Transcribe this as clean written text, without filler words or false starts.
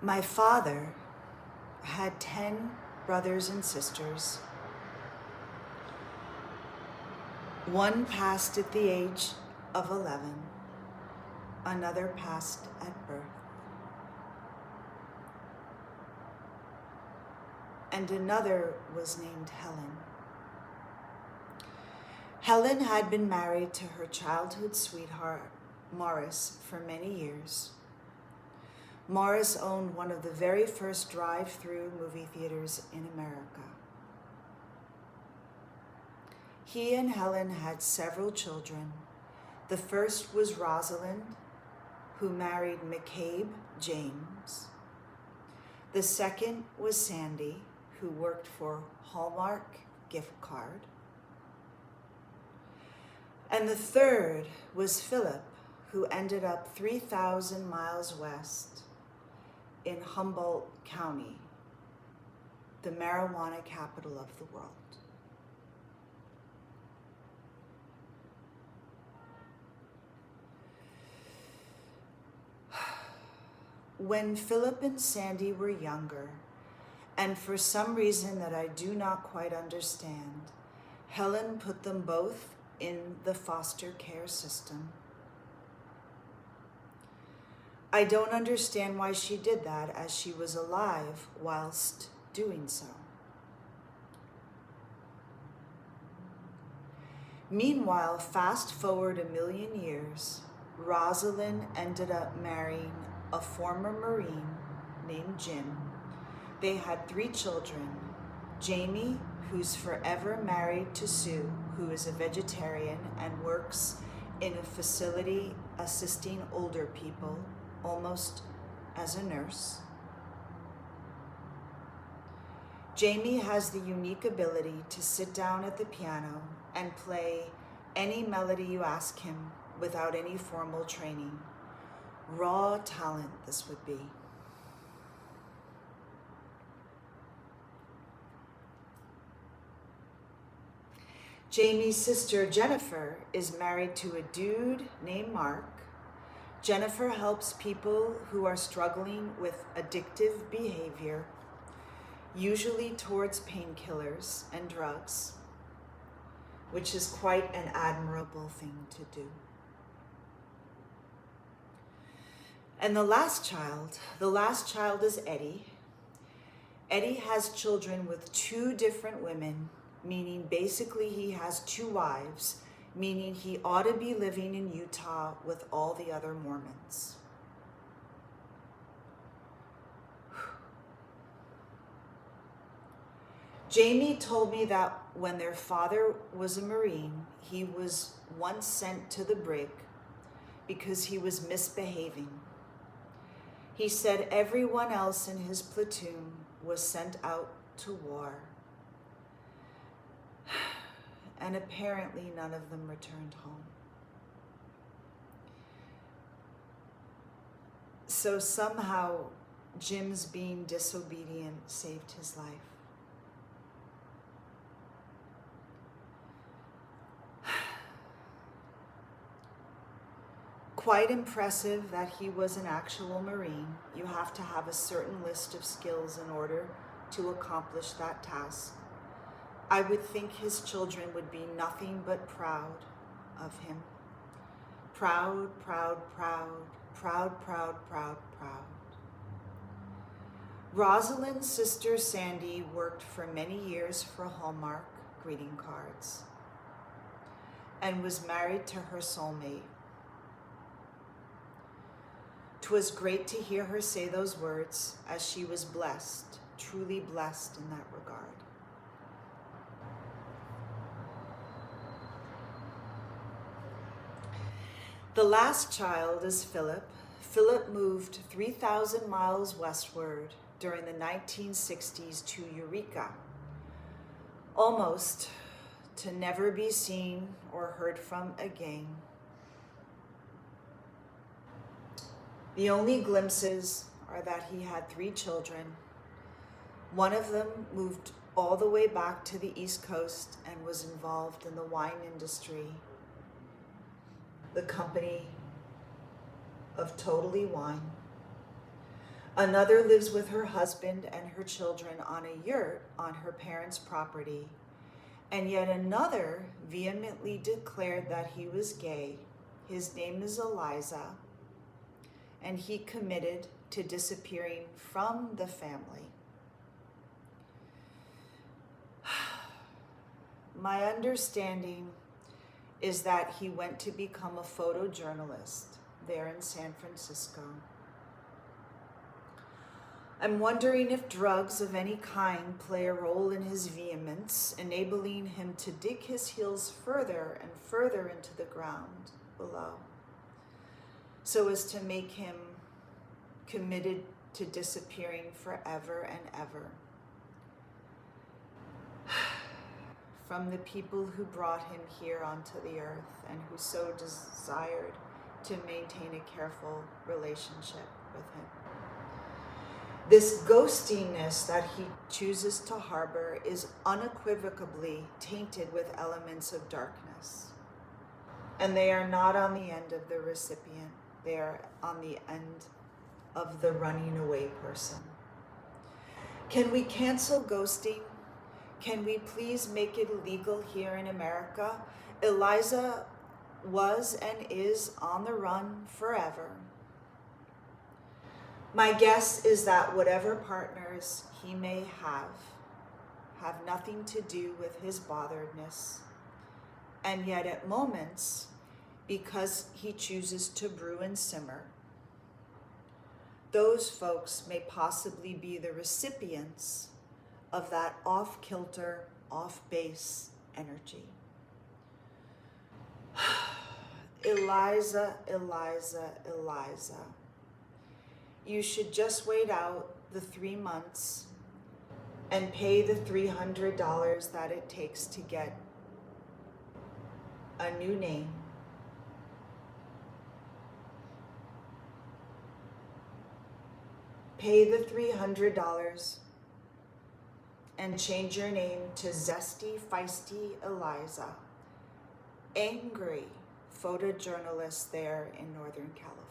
My father had 10 brothers and sisters. One passed at the age of 11. Another passed at birth. And another was named Helen. Helen had been married to her childhood sweetheart, Morris, for many years. Morris owned one of the very first drive-through movie theaters in America. He and Helen had several children. The first was Rosalind, who married McCabe James. The second was Sandy, who worked for Hallmark gift card. And the third was Philip, who ended up 3,000 miles west in Humboldt County, the marijuana capital of the world. When Philip and Sandy were younger, and for some reason that I do not quite understand, Helen put them both in the foster care system. I don't understand why she did that, as she was alive whilst doing so. Meanwhile, fast forward 1,000,000 years, Rosalind ended up marrying a former Marine named Jim. They had 3 children, Jamie, who's forever married to Sue, who is a vegetarian and works in a facility assisting older people, almost as a nurse. Jamie has the unique ability to sit down at the piano and play any melody you ask him without any formal training. Raw talent, this would be. Jamie's sister, Jennifer, is married to a dude named Mark. Jennifer helps people who are struggling with addictive behavior, usually towards painkillers and drugs, which is quite an admirable thing to do. And the last child is Eddie. Eddie has children with 2 different women, meaning basically he has 2 wives, meaning he ought to be living in Utah with all the other Mormons. Jamie told me that when their father was a Marine, he was once sent to the brig because he was misbehaving. He said everyone else in his platoon was sent out to war. And apparently none of them returned home. So somehow Jim's being disobedient saved his life. Quite impressive that he was an actual Marine. You have to have a certain list of skills in order to accomplish that task. I would think his children would be nothing but proud of him. Proud, proud, proud, proud, proud, proud, proud. Rosalind's sister Sandy worked for many years for Hallmark greeting cards and was married to her soulmate. 'Twas great to hear her say those words, as she was blessed, truly blessed in that regard. The last child is Philip. Philip moved 3,000 miles westward during the 1960s to Eureka, almost to never be seen or heard from again. The only glimpses are that he had 3 children. One of them moved all the way back to the East Coast and was involved in the wine industry, the company of Totally Wine. Another lives with her husband and her children on a yurt on her parents' property. And yet another vehemently declared that he was gay. His name is Eliza, and he committed to disappearing from the family. My understanding is that he went to become a photojournalist there in San Francisco. I'm wondering if drugs of any kind play a role in his vehemence, enabling him to dig his heels further and further into the ground below, so as to make him committed to disappearing forever and ever from the people who brought him here onto the earth and who so desired to maintain a careful relationship with him. This ghostiness that he chooses to harbor is unequivocally tainted with elements of darkness. And they are not on the end of the recipient, they are on the end of the running away person. Can we cancel ghosting? Can we please make it illegal here in America? Eliza was and is on the run forever. My guess is that whatever partners he may have nothing to do with his botheredness. And yet at moments, because he chooses to brew and simmer, those folks may possibly be the recipients of that off-kilter, off-base energy. Eliza, Eliza, Eliza. You should just wait out the 3 months and pay the $300 that it takes to get a new name. Pay the $300 and change your name to Zesty Feisty Eliza, angry photojournalist there in Northern California.